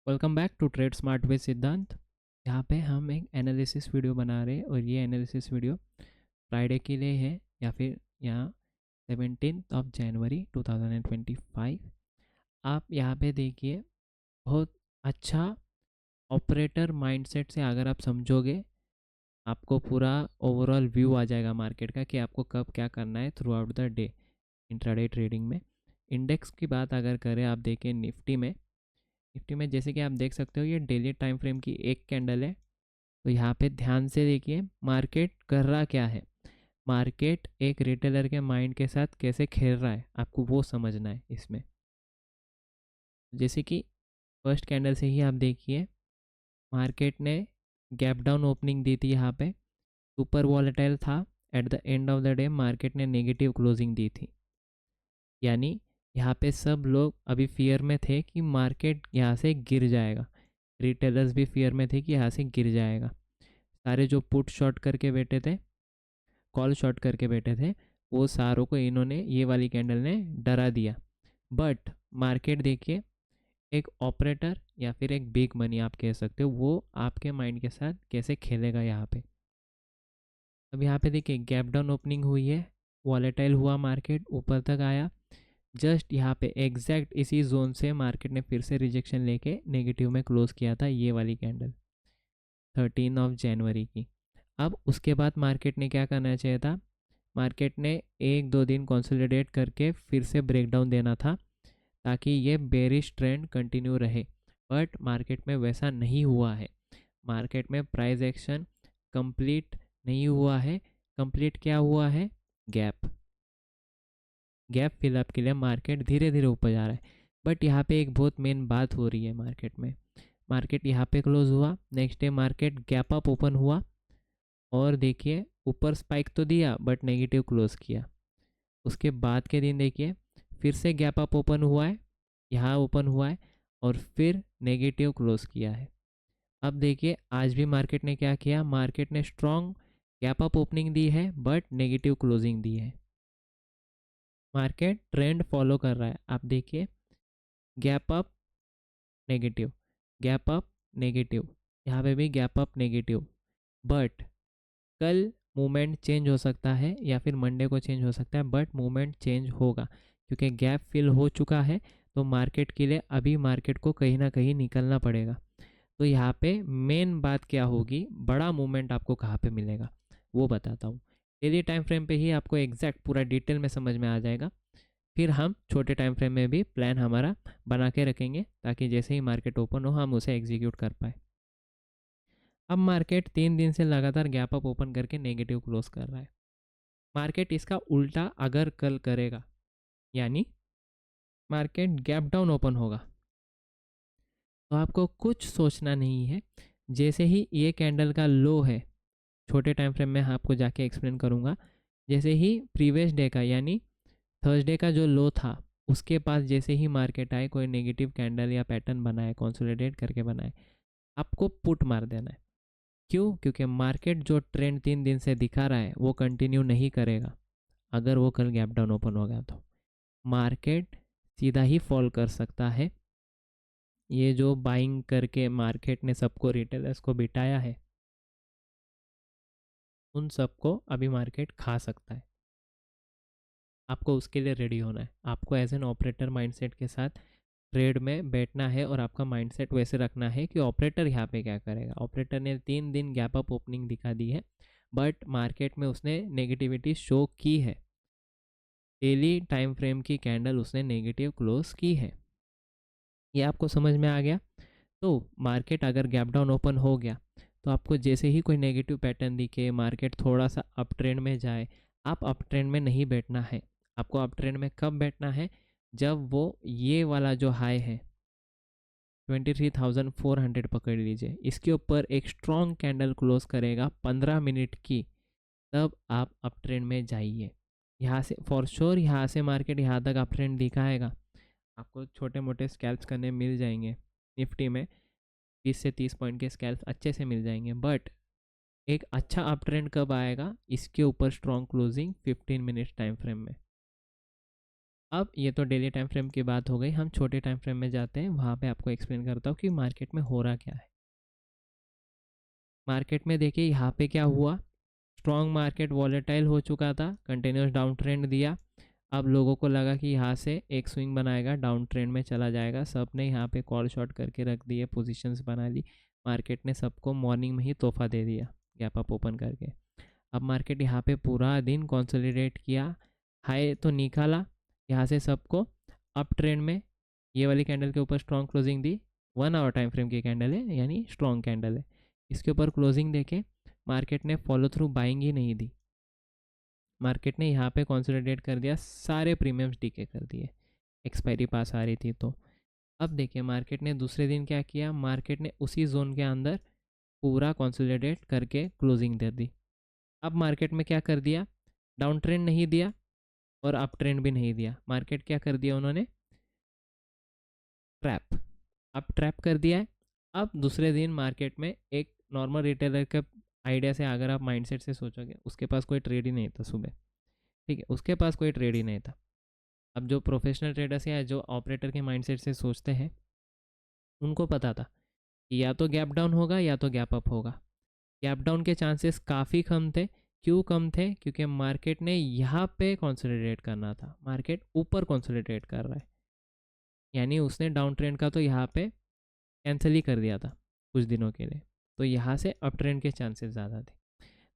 Welcome back to trade smart with Siddhant. यहाँ पे हम एक एनालिसिस वीडियो बना रहे हैं और ये एनालिसिस वीडियो फ्राइडे के लिए है या फिर यहाँ 17 जनवरी 2025। आप यहाँ पे देखिए, बहुत अच्छा ऑपरेटर माइंडसेट से अगर आप समझोगे, आपको पूरा ओवरऑल व्यू आ जाएगा मार्केट का कि आपको कब क्या करना है through out the day intraday trading में। इंडेक्स की बात अगर करें, आप देखें निफ्टी में जैसे कि आप देख सकते हो, ये डेली टाइम फ्रेम की एक कैंडल है। तो यहाँ पे ध्यान से देखिए मार्केट कर रहा क्या है। मार्केट एक रिटेलर के माइंड के साथ कैसे खेल रहा है, आपको वो समझना है इसमें। जैसे कि फर्स्ट कैंडल से ही आप देखिए, मार्केट ने गैप डाउन ओपनिंग दी थी। यहाँ पे सुपर वॉलेटाइल था। At the end of the day market ने नेगेटिव क्लोजिंग दी थी। यानी यहाँ पे सब लोग अभी फियर में थे कि मार्केट यहाँ से गिर जाएगा। रिटेलर्स भी फियर में थे कि यहाँ से गिर जाएगा। सारे जो पुट शॉर्ट करके बैठे थे, कॉल शॉर्ट करके बैठे थे, वो सारों को इन्होंने, ये वाली कैंडल ने डरा दिया। बट मार्केट देखिए, एक ऑपरेटर या फिर एक बिग मनी आप कह सकते हो, वो आपके माइंड के साथ कैसे खेलेगा यहाँ पे। अब यहाँ पे देखिए गैप डाउन ओपनिंग हुई है, वॉलेटाइल हुआ, मार्केट ऊपर तक आया। जस्ट यहाँ पे एग्जैक्ट इसी जोन से मार्केट ने फिर से रिजेक्शन लेके नेगेटिव में क्लोज किया था, ये वाली कैंडल 13 की। अब उसके बाद मार्केट ने क्या करना चाहिए था, मार्केट ने एक दो दिन कंसोलिडेट करके फिर से ब्रेकडाउन देना था ताकि ये बेरिश ट्रेंड कंटिन्यू रहे। बट मार्केट में वैसा नहीं हुआ है। मार्केट में प्राइस एक्शन कंप्लीट नहीं हुआ है। कंप्लीट क्या हुआ है, गैप फिलअप के लिए मार्केट धीरे धीरे ऊपर जा रहा है। बट यहाँ पे एक बहुत मेन बात हो रही है मार्केट में। मार्केट यहाँ पे क्लोज हुआ, next day market gap up open हुआ और देखिए ऊपर स्पाइक तो दिया बट नेगेटिव क्लोज किया। उसके बाद के दिन देखिए फिर से गैप अप ओपन हुआ है, यहाँ ओपन हुआ है और फिर नेगेटिव क्लोज किया है। अब देखिए आज भी मार्केट ने क्या किया, मार्केट ने स्ट्रॉन्ग गैप अप ओपनिंग दी है बट नेगेटिव क्लोजिंग दी है। मार्केट ट्रेंड फॉलो कर रहा है। आप देखिए gap up negative, gap up negative, यहाँ पे भी गैप अप नेगेटिव। बट कल मूवमेंट चेंज हो सकता है या फिर मंडे को चेंज हो सकता है, बट मूवमेंट चेंज होगा क्योंकि गैप फिल हो चुका है। तो मार्केट के लिए अभी मार्केट को कहीं ना कहीं निकलना पड़ेगा। तो यहाँ पे मेन बात क्या होगी, बड़ा मूवमेंट आपको कहाँ पे मिलेगा वो बताता हूँ। डेली टाइम फ्रेम पे ही आपको एग्जैक्ट पूरा डिटेल में समझ में आ जाएगा। फिर हम छोटे टाइम फ्रेम में भी प्लान हमारा बना के रखेंगे ताकि जैसे ही मार्केट ओपन हो हम उसे एग्जीक्यूट कर पाए। अब मार्केट 3 दिन से लगातार गैप अप ओपन करके नेगेटिव क्लोज कर रहा है। मार्केट इसका उल्टा अगर कल करेगा, यानी मार्केट गैप डाउन ओपन होगा, तो आपको कुछ सोचना नहीं है। जैसे ही ये कैंडल का लो है, छोटे टाइम फ्रेम में आपको जाके एक्सप्लेन करूँगा, जैसे ही प्रीवियस डे का यानी थर्सडे का जो लो था, उसके पास जैसे ही मार्केट आए, कोई नेगेटिव कैंडल या पैटर्न बनाए, कंसोलिडेट करके बनाए, आपको पुट मार देना है। क्यों? क्योंकि मार्केट जो ट्रेंड 3 दिन से दिखा रहा है वो कंटिन्यू नहीं करेगा। अगर वो कल गैप डाउन ओपन हो गया तो मार्केट सीधा ही फॉल कर सकता है। ये जो बाइंग करके मार्केट ने सबको, रिटेलर्स को बिठाया है, उन सबको अभी मार्केट खा सकता है। आपको उसके लिए रेडी होना है। आपको एज एन ऑपरेटर माइंडसेट के साथ ट्रेड में बैठना है और आपका माइंडसेट वैसे रखना है कि ऑपरेटर यहाँ पे क्या करेगा। ऑपरेटर ने 3 दिन गैप अप ओपनिंग दिखा दी है बट मार्केट में उसने नेगेटिविटी शो की है। डेली टाइम फ्रेम की कैंडल उसने नेगेटिव क्लोज की है। ये आपको समझ में आ गया। तो मार्केट अगर गैप डाउन ओपन हो गया तो आपको जैसे ही कोई नेगेटिव पैटर्न दिखे, मार्केट थोड़ा सा अप ट्रेंड में जाए, आप अप ट्रेंड में नहीं बैठना है। आपको अप ट्रेंड में कब बैठना है, जब वो ये वाला जो हाई है 23,400 पकड़ लीजिए, इसके ऊपर एक स्ट्रॉन्ग कैंडल क्लोज करेगा 15 मिनट की, तब आप अप ट्रेंड में जाइए। यहाँ से फॉर श्योर, यहाँ से मार्केट यहाँ तक अप ट्रेंड दिखाएगा, आपको छोटे मोटे स्कैल्प्स करने मिल जाएंगे। निफ्टी में 20 से 30 पॉइंट के स्कैल्प्स अच्छे से मिल जाएंगे। बट एक अच्छा अप ट्रेंड कब आएगा, इसके ऊपर strong closing 15 minutes time frame में। अब ये तो डेली टाइम फ्रेम की बात हो गई, हम छोटे टाइम फ्रेम में जाते हैं, वहाँ पे आपको एक्सप्लेन करता हूँ कि मार्केट में हो रहा क्या है। मार्केट में देखिए यहाँ पे क्या हुआ, स्ट्रॉन्ग मार्केट वॉलेटाइल हो चुका था, कंटिन्यूस डाउन ट्रेंड दिया। अब लोगों को लगा कि यहाँ से एक स्विंग बनाएगा, डाउन ट्रेंड में चला जाएगा, सब ने यहाँ पे कॉल शॉर्ट करके रख दिए, पोजीशंस बना ली। मार्केट ने सबको मॉर्निंग में ही तोहफा दे दिया गैप अप ओपन करके। अब मार्केट यहाँ पे पूरा दिन कंसोलिडेट किया, हाई तो निकाला, यहाँ से सबको अप ट्रेंड में ये वाली कैंडल के ऊपर स्ट्रॉन्ग क्लोजिंग दी। 1 आवर टाइम फ्रेम की कैंडल है, यानी स्ट्रॉन्ग कैंडल है। इसके ऊपर क्लोजिंग देके मार्केट ने फॉलो थ्रू बाइंग ही नहीं दी। मार्केट ने यहाँ पे कंसोलिडेट कर दिया, सारे प्रीमियम्स डीके कर दिए, एक्सपायरी पास आ रही थी तो। अब देखिए मार्केट ने दूसरे दिन क्या किया, मार्केट ने उसी जोन के अंदर पूरा कंसोलिडेट करके क्लोजिंग दे दी। अब मार्केट में क्या कर दिया, डाउन ट्रेंड नहीं दिया और अप ट्रेंड भी नहीं दिया, मार्केट क्या कर दिया उन्होंने, ट्रैप। अब ट्रैप कर दिया है। अब दूसरे दिन मार्केट में एक नॉर्मल रिटेलर के आइडिया से अगर आप माइंडसेट से सोचोगे, उसके पास कोई ट्रेड ही नहीं था सुबह, ठीक है, उसके पास कोई ट्रेड ही नहीं था। अब जो प्रोफेशनल ट्रेडर्स या जो ऑपरेटर के माइंडसेट से सोचते हैं, उनको पता था कि या तो गैप डाउन होगा या तो गैप अप होगा। गैप डाउन के चांसेस काफ़ी कम थे। क्यों कम थे, क्योंकि मार्केट ने यहाँ पे कंसोलिडेट करना था, मार्केट ऊपर कंसोलिडेट कर रहा है, यानी उसने डाउन ट्रेंड का तो यहाँ पे कैंसिल ही कर दिया था कुछ दिनों के लिए, तो यहाँ से अप ट्रेंड के चांसेस ज़्यादा थे।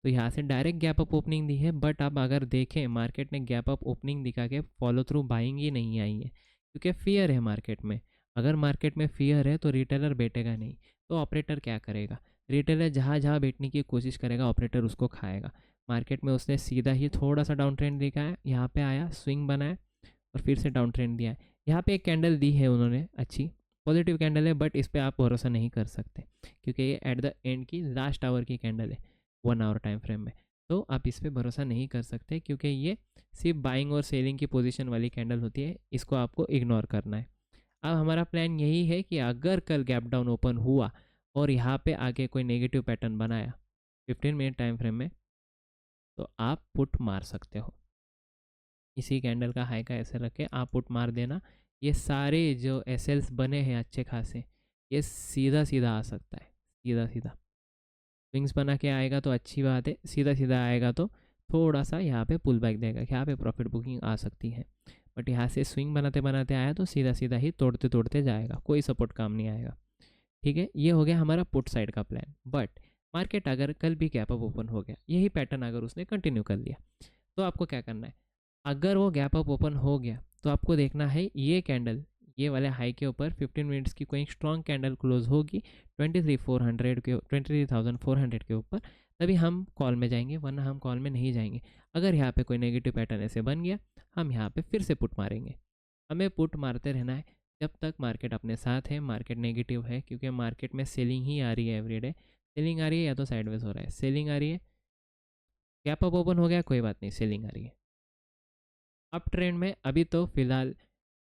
तो यहाँ से डायरेक्ट गैप अप ओपनिंग दी है, बट अब अगर देखें मार्केट ने गैप अप ओपनिंग दिखा के फॉलो थ्रू बाइंग ही नहीं आई है, क्योंकि फियर है मार्केट में। अगर मार्केट में फियर है तो रिटेलर बैठेगा नहीं, तो ऑपरेटर क्या करेगा, रिटेलर जहाँ जहाँ बैठने की कोशिश करेगा ऑपरेटर उसको खाएगा। मार्केट में उसने सीधा ही थोड़ा सा डाउन ट्रेंड दिखाया, यहाँ पे आया, स्विंग बनाया और फिर से डाउन ट्रेंड दिया है। यहाँ पे एक कैंडल दी है उन्होंने, अच्छी पॉजिटिव कैंडल है, बट इस पर आप भरोसा नहीं कर सकते, क्योंकि ये एट द एंड की लास्ट आवर की कैंडल है 1 आवर टाइम फ्रेम में। तो आप इस पर भरोसा नहीं कर सकते, क्योंकि ये सिर्फ बाइंग और सेलिंग की पोजीशन वाली कैंडल होती है, इसको आपको इग्नोर करना है। अब हमारा प्लान यही है कि अगर कल गैप डाउन ओपन हुआ और यहाँ पे आके कोई नेगेटिव पैटर्न बनाया 15 मिनट टाइम फ्रेम में, तो आप पुट मार सकते हो। इसी कैंडल का हाई का ऐसे रख के आप पुट मार देना। ये सारे जो एसएल्स बने हैं अच्छे खासे, ये सीधा सीधा आ सकता है, सीधा सीधा स्विंग्स बना के आएगा तो अच्छी बात है, सीधा सीधा आएगा तो थोड़ा सा यहाँ पे पुल बैक देगा, यहाँ पे प्रॉफिट बुकिंग आ सकती है। बट यहाँ से स्विंग बनाते बनाते आया तो सीधा सीधा ही तोड़ते तोड़ते जाएगा, कोई सपोर्ट काम नहीं आएगा। ठीक है, ये हो गया हमारा पुट साइड का प्लान। बट मार्केट अगर कल भी गैप अप ओपन हो गया, यही पैटर्न अगर उसने कंटिन्यू कर लिया, तो आपको क्या करना है, अगर वो गैप अप ओपन हो गया तो आपको देखना है ये कैंडल, ये वाले हाई के ऊपर 15 मिनट्स की कोई स्ट्रॉन्ग कैंडल क्लोज होगी 23,400 के 23,400 के ऊपर, तभी हम कॉल में जाएंगे, वरना हम कॉल में नहीं जाएंगे। अगर यहाँ पे कोई नेगेटिव पैटर्न ऐसे बन गया, हम यहाँ पे फिर से पुट मारेंगे। हमें पुट मारते रहना है जब तक मार्केट अपने साथ है, मार्केट नेगेटिव है, क्योंकि मार्केट में सेलिंग ही आ रही है एवरीडे। सेलिंग आ रही है या तो साइडवेज हो रहा है, सेलिंग आ रही है, गैप अप ओपन हो गया कोई बात नहीं, सेलिंग आ रही है। अप ट्रेंड में अभी तो फिलहाल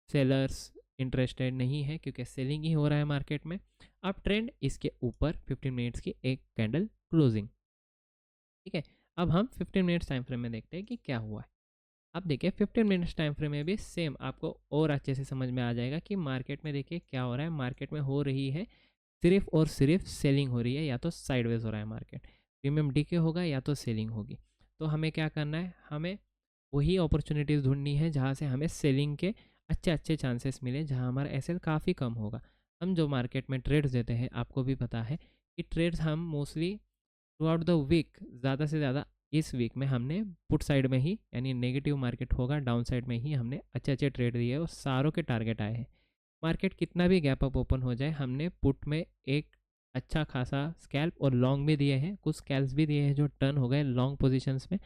सेलर्स इंटरेस्टेड नहीं है, क्योंकि सेलिंग ही हो रहा है मार्केट में। अप ट्रेंड, इसके ऊपर 15 मिनट्स की एक कैंडल क्लोजिंग, ठीक है। अब हम 15 मिनट्स टाइम फ्रेम में देखते हैं कि क्या हुआ है। अब देखिए 15 मिनट्स टाइम फ्रेम में भी सेम आपको और अच्छे से समझ में आ जाएगा कि मार्केट में देखिए क्या हो रहा है। मार्केट में हो रही है सिर्फ और सिर्फ सेलिंग हो रही है, या तो साइडवेज हो रहा है मार्केट, प्रीमियम डीके होगा या तो सेलिंग होगी। तो हमें क्या करना है, हमें वही अपॉर्चुनिटीज़ ढूंढनी है जहाँ से हमें सेलिंग के अच्छे अच्छे चांसेस मिले, जहाँ हमारा एसएल काफ़ी कम होगा। हम जो मार्केट में ट्रेड्स देते हैं, आपको भी पता है कि ट्रेड्स हम mostly throughout the week, ज़्यादा से ज़्यादा इस वीक में हमने पुट साइड में ही, यानी नेगेटिव मार्केट होगा डाउन साइड में ही हमने अच्छे अच्छे ट्रेड दिए और सारों के टारगेट आए हैं। मार्केट कितना भी गैप अप ओपन हो जाए, हमने पुट में एक अच्छा खासा स्कैल्प और लॉन्ग भी दिए हैं, कुछ स्कैल्प्स भी दिए हैं जो टर्न हो गए लॉन्ग पोजीशंस में।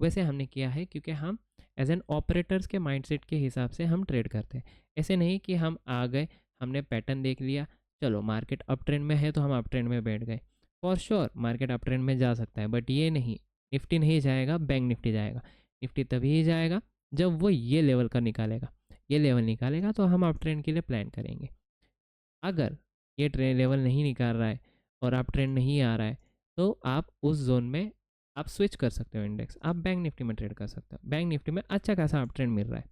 वैसे हमने किया है क्योंकि हम एज एन ऑपरेटर्स के माइंडसेट के हिसाब से हम ट्रेड करते हैं। ऐसे नहीं कि हम आ गए, हमने पैटर्न देख लिया, चलो मार्केट अप ट्रेंड में है तो हम अप ट्रेंड में बैठ गए। For sure market up trend में जा सकता है, बट ये नहीं, निफ्टी नहीं जाएगा, बैंक निफ्टी जाएगा। निफ्टी तभी ही जाएगा जब वो ये लेवल का निकालेगा, ये लेवल निकालेगा तो हम अप ट्रेंड के लिए प्लान करेंगे। अगर ये ट्रेंड लेवल नहीं निकाल रहा है और आप ट्रेंड नहीं आ रहा है, तो आप उस जोन में आप स्विच कर सकते हो इंडेक्स, आप बैंक निफ्टी में ट्रेड कर सकते हो। बैंक निफ्टी में अच्छा खासा आप ट्रेंड मिल रहा है,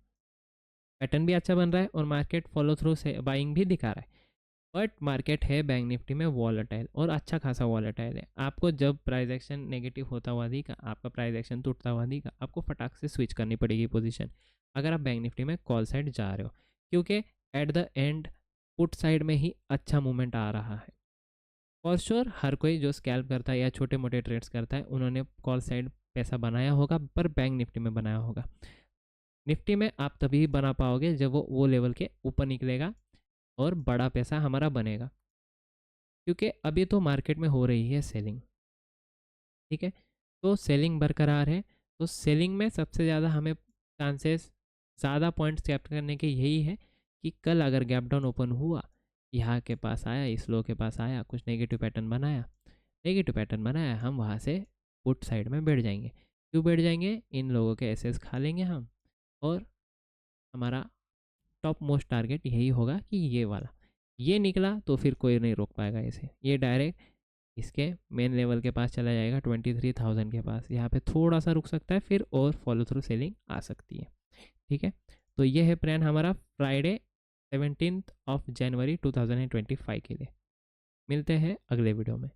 पैटर्न भी अच्छा बन रहा है और मार्केट फॉलो थ्रू से बाइंग भी दिखा रहा है। बट मार्केट है बैंक निफ्टी में वॉलेटाइल और अच्छा खासा वॉलेटाइल है। आपको जब प्राइस एक्शन नेगेटिव होता हुआ दिखा, आपका प्राइस एक्शन टूटता हुआ दिखा, आपको फटाक से स्विच करनी पड़ेगी पोजीशन अगर आप बैंक निफ्टी में कॉल साइड जा रहे हो, क्योंकि at the end put side में ही अच्छा मूवमेंट आ रहा है। फॉर श्योर हर कोई जो स्कैल्प करता है या छोटे मोटे ट्रेड्स करता है उन्होंने कॉल साइड पैसा बनाया होगा, पर बैंक निफ्टी में बनाया होगा। निफ्टी में आप तभी बना पाओगे जब वो लेवल के ऊपर निकलेगा और बड़ा पैसा हमारा बनेगा, क्योंकि अभी तो मार्केट में हो रही है सेलिंग। ठीक है, तो सेलिंग बरकरार है, तो सेलिंग में सबसे ज़्यादा हमें चांसेस ज़्यादा पॉइंट्स कैप्चर करने के यही है कि कल अगर गैप डाउन ओपन हुआ, यहाँ के पास आया, इस लो के पास आया, कुछ नेगेटिव पैटर्न बनाया, हम वहाँ से पुट साइड में बैठ जाएंगे। क्यों बैठ जाएंगे? इन लोगों के एसेस खा लेंगे हम, और हमारा टॉप मोस्ट टारगेट यही होगा कि ये वाला, ये निकला तो फिर कोई नहीं रोक पाएगा इसे, ये डायरेक्ट इसके मेन लेवल के पास चला जाएगा 23,000 के पास। यहाँ पे थोड़ा सा रुक सकता है फिर और फॉलो थ्रू सेलिंग आ सकती है। ठीक है, तो ये है प्लान हमारा फ्राइडे 17 जनवरी 2025 के लिए। मिलते हैं अगले वीडियो में।